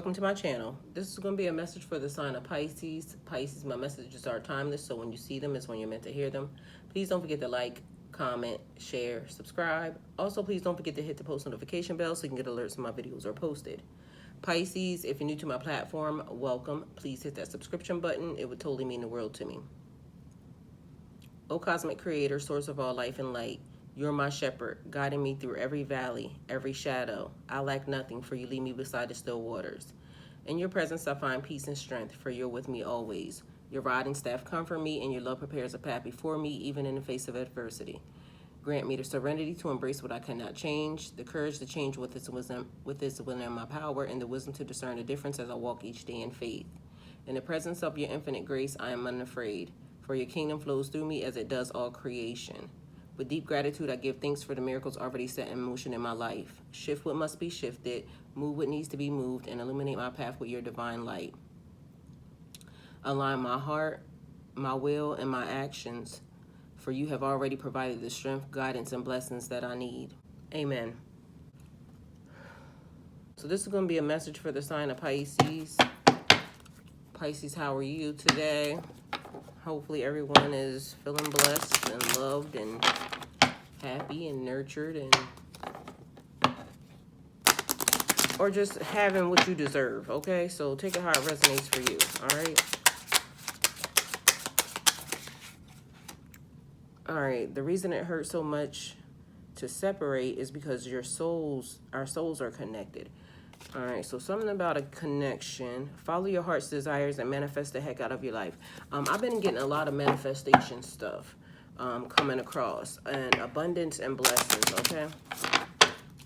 welcome to my channel. This is going to be a message for the sign of Pisces. Pisces, my messages are timeless, so when you see them is when you're meant to hear them. Please don't forget to like, comment, share, subscribe. Also, please don't forget to hit the post notification bell so you can get alerts when my videos are posted. Pisces, if you're new to my platform, welcome. Please hit that subscription button. It would totally mean the world to me. O Cosmic Creator, source of all life and light, you're my shepherd, guiding me through every valley, every shadow. I lack nothing, for you lead me beside the still waters. In your presence I find peace and strength, for you're with me always. Your rod and staff comfort me, and your love prepares a path before me, even in the face of adversity. Grant me the serenity to embrace what I cannot change, the courage to change with its wisdom within my power, and the wisdom to discern the difference as I walk each day in faith. In the presence of your infinite grace, I am unafraid, for your kingdom flows through me as it does all creation. With deep gratitude, I give thanks for the miracles already set in motion in my life. Shift what must be shifted, move what needs to be moved, and illuminate my path with your divine light. Align my heart, my will, and my actions, for you have already provided the strength, guidance, and blessings that I need. Amen. So this is going to be a message for the sign of Pisces. Pisces, how are you today? Hopefully everyone is feeling blessed and loved and happy and nurtured, and or just having what you deserve. Okay, so take it how it resonates for you. All right, the reason it hurts so much to separate is because our souls are connected. All right, so something about a connection. Follow your heart's desires and manifest the heck out of your life. I've been getting a lot of manifestation stuff coming across, and abundance and blessings, okay?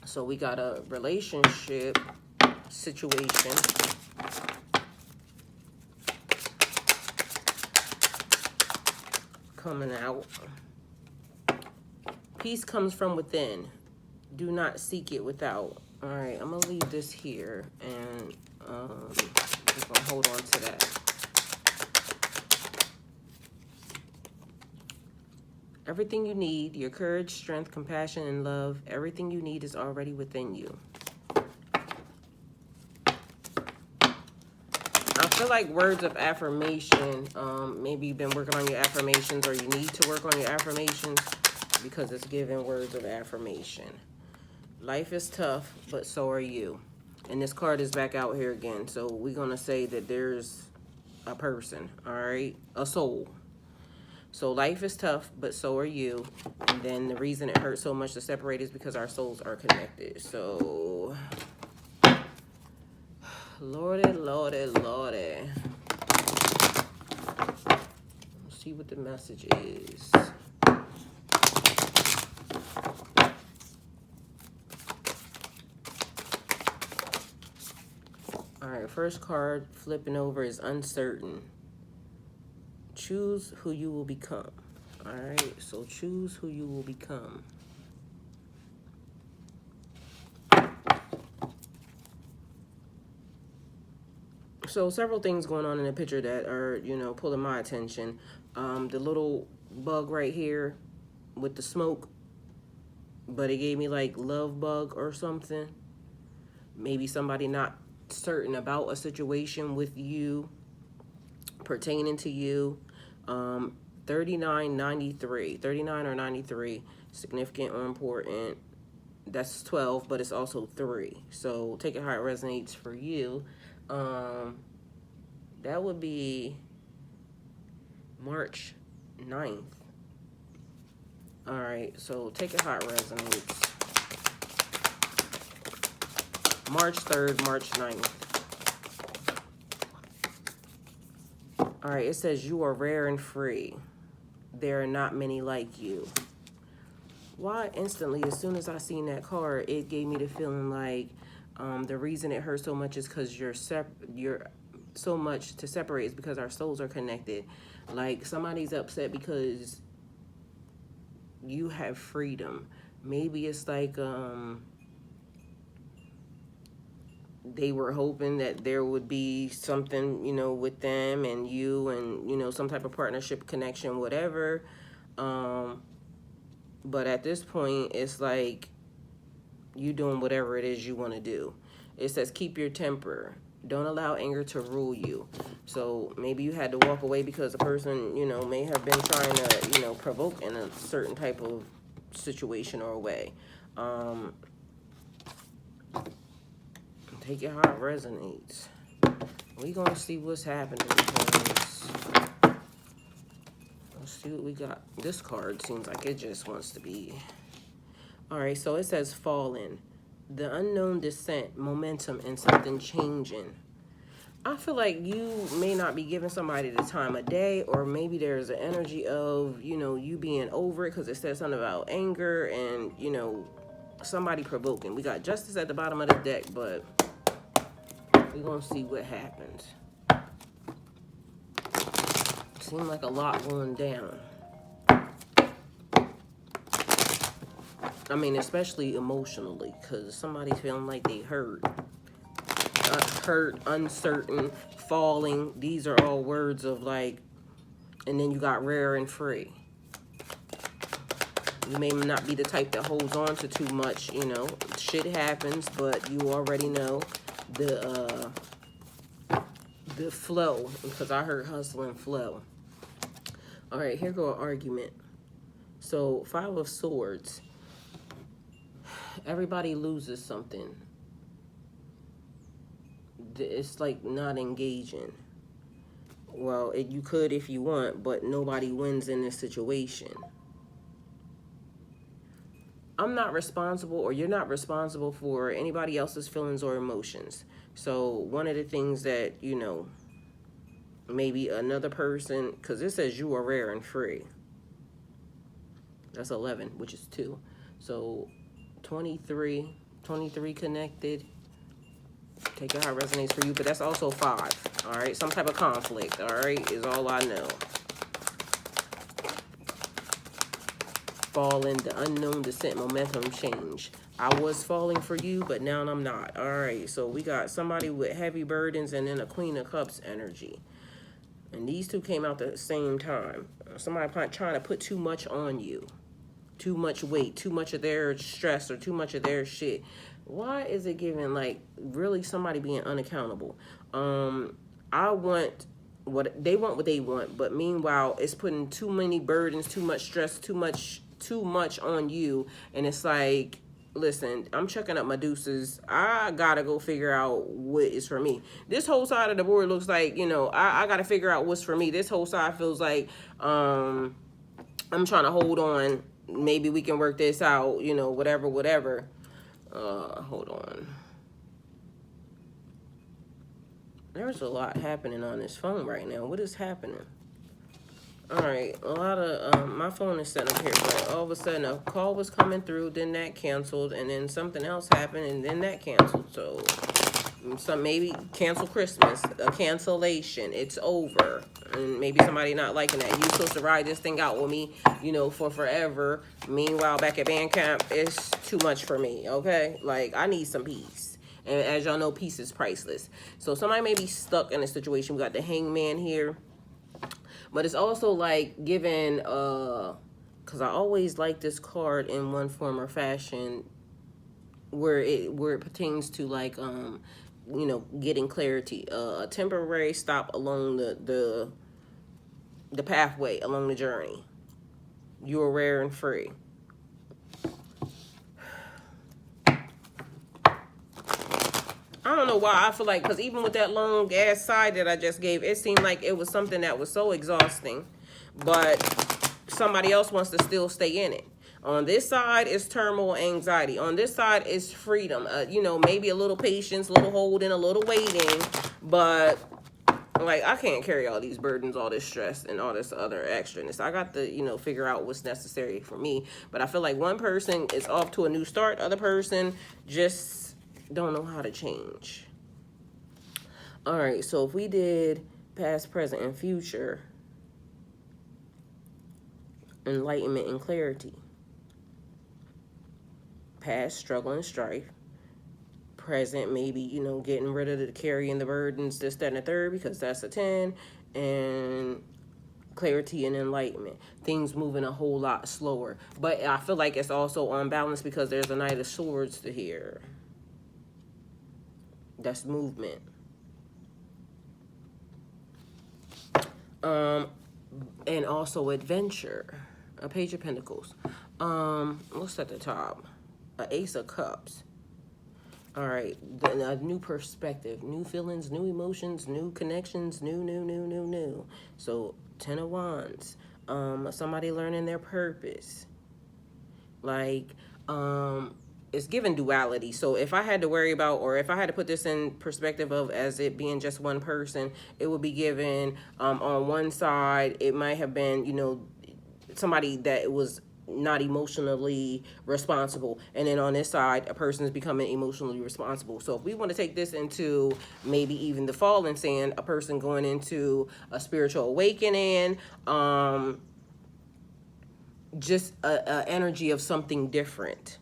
So we got a relationship situation. Coming out. Peace comes from within. Do not seek it without. All right, I'm going to leave this here, and I'm just going to hold on to that. Everything you need, your courage, strength, compassion, and love, everything you need is already within you. I feel like words of affirmation, maybe you've been working on your affirmations, or you need to work on your affirmations, because it's giving words of affirmation. Life is tough, but so are you. And this card is back out here again. So we're going to say that there's a person, all right? A soul. So life is tough, but so are you. And then the reason it hurts so much to separate is because our souls are connected. So, Lordy, Lordy, Lordy. Let's see what the message is. All right, first card flipping over is uncertain. Choose who you will become. All right, so choose who you will become. So several things going on in the picture that are, pulling my attention. The little bug right here with the smoke, but it gave me like love bug or something. Maybe somebody not certain about a situation with you, pertaining to you. 39 or 93, significant or important. That's 12, but it's also 3. So take it how it resonates for you. That would be March 9th. All right, so take it how it resonates. March 3rd, March 9th. All right, it says you are rare and free. There are not many like you. Why instantly, as soon as I seen that card, it gave me the feeling like the reason it hurts so much is because you're so much to separate is because our souls are connected. Like somebody's upset because you have freedom. Maybe it's like they were hoping that there would be something, with them and you and, some type of partnership connection, whatever. But at this point, it's like you doing whatever it is you want to do. It says keep your temper. Don't allow anger to rule you. So maybe you had to walk away because a person, you know, may have been trying to, you know, provoke in a certain type of situation or way. Take it how it resonates. We gonna see what's happening because let's see what we got. This card seems like it just wants to be. All right, so it says fallen. The unknown descent, momentum, and something changing. I feel like you may not be giving somebody the time of day, or maybe there's an energy of, you know, you being over it because it says something about anger and, you know, somebody provoking. We got justice at the bottom of the deck, but we're going to see what happens. Seems like a lot going down. I mean, especially emotionally, because somebody's feeling like they hurt. Hurt, uncertain, falling. These are all words of like, and then you got rare and free. You may not be the type that holds on to too much, you know. Shit happens, but you already know the flow, because I heard hustle and flow. All right, here go an argument. So 5 of Swords. Everybody loses something. It's like not engaging. Well, you could if you want, but nobody wins in this situation. I'm not responsible, or you're not responsible for anybody else's feelings or emotions. So one of the things that, you know, maybe another person, because it says you are rare and free. That's 11, which is 2. So 23 connected. Take it how it resonates for you, but that's also 5. All right, some type of conflict. All right, is all I know. Falling, the unknown descent, momentum change. I was falling for you, but now I'm not. All right, so we got somebody with heavy burdens and then a Queen of Cups energy. And these two came out at the same time. Somebody trying to put too much on you. Too much weight, too much of their stress, or too much of their shit. Why is it giving like really somebody being unaccountable? I want what they want, but meanwhile it's putting too many burdens, too much stress, too much on you, and it's like, listen, I'm checking up my deuces. I gotta go figure out what is for me. This whole side of the board looks like, you know, I gotta figure out what's for me. This whole side feels like I'm trying to hold on. Maybe we can work this out, you know, whatever. Hold on. There's a lot happening on this phone right now. What is happening? All right, a lot of, my phone is set up here, but all of a sudden a call was coming through, then that canceled, and then something else happened, and then that canceled. So maybe cancel Christmas, a cancellation, it's over. And maybe somebody not liking that. You supposed to ride this thing out with me, you know, for forever. Meanwhile, back at band camp, it's too much for me, okay? Like, I need some peace. And as y'all know, peace is priceless. So somebody may be stuck in a situation. We got the Hangman here. But it's also like giving, because I always like this card in one form or fashion where it pertains to like, you know, getting clarity. A temporary stop along the pathway, along the journey. You are rare and free. I don't know why I feel like, because even with that long ass side that I just gave, it seemed like it was something that was so exhausting, but somebody else wants to still stay in it. On this side is turmoil, anxiety. On this side is freedom. You know, maybe a little patience, a little holding, a little waiting, but like, I can't carry all these burdens, all this stress, and all this other extraness. I got to, you know, figure out what's necessary for me. But I feel like one person is off to a new start. Other person just don't know how to change. All right, so if we did past, present, and future, enlightenment and clarity. Past, struggle and strife. Present, maybe, you know, getting rid of the carrying the burdens, this, that, and the third, because that's a 10. And clarity and enlightenment. Things moving a whole lot slower. But I feel like it's also unbalanced because there's a Knight of Swords to here. That's movement. And also adventure, a Page of Pentacles. What's at the top? A Ace of Cups. All right, a new perspective, new feelings, new emotions, new connections, new. So 10 of Wands, somebody learning their purpose. Like, it's given duality. So if I had to worry about, or if I had to put this in perspective of as it being just one person, it would be given, on one side, it might have been, somebody that was not emotionally responsible, and then on this side a person is becoming emotionally responsible. So if we want to take this into maybe even the fallen saying a person going into a spiritual awakening, just a energy of something different.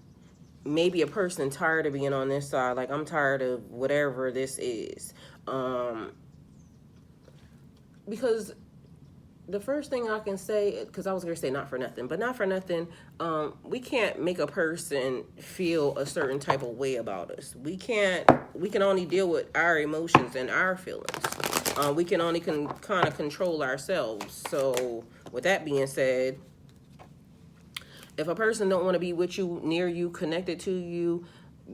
Maybe a person tired of being on this side, like I'm tired of whatever this is, because the first thing I can say, because I was going to say not for nothing, but not for nothing, we can't make a person feel a certain type of way about us. We can only deal with our emotions and our feelings. We can only kind of control ourselves. So with that being said, if a person don't want to be with you, near you, connected to you,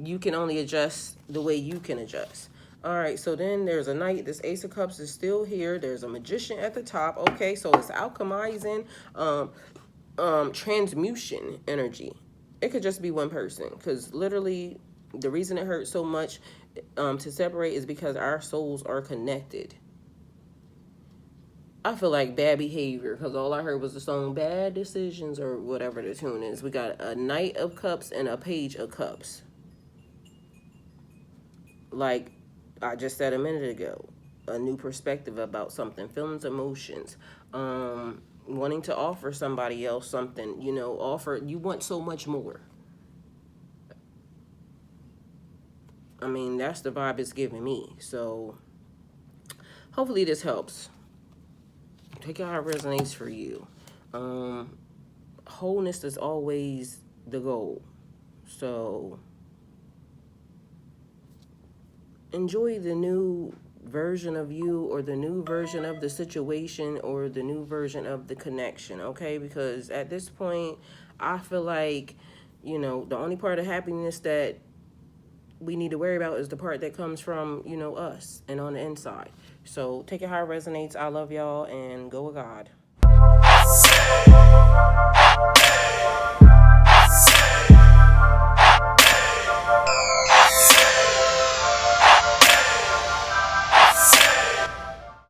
you can only adjust the way you can adjust. All right, so then there's a Knight. This Ace of Cups is still here. There's a Magician at the top. Okay, so it's alchemizing, transmutation energy. It could just be one person, because literally the reason it hurts so much to separate is because our souls are connected. I feel like bad behavior, because all I heard was the song Bad Decisions or whatever the tune is. We got a Knight of Cups and a Page of Cups. Like I just said a minute ago, a new perspective about something, feelings, emotions, wanting to offer somebody else something, you want so much more. I mean, that's the vibe it's giving me. So hopefully this helps. Take it how it resonates for you. Wholeness is always the goal. So enjoy the new version of you, or the new version of the situation, or the new version of the connection, okay? Because at this point, I feel like, the only part of happiness that we need to worry about is the part that comes from, us and on the inside. So take it how it resonates. I love y'all, and go with God.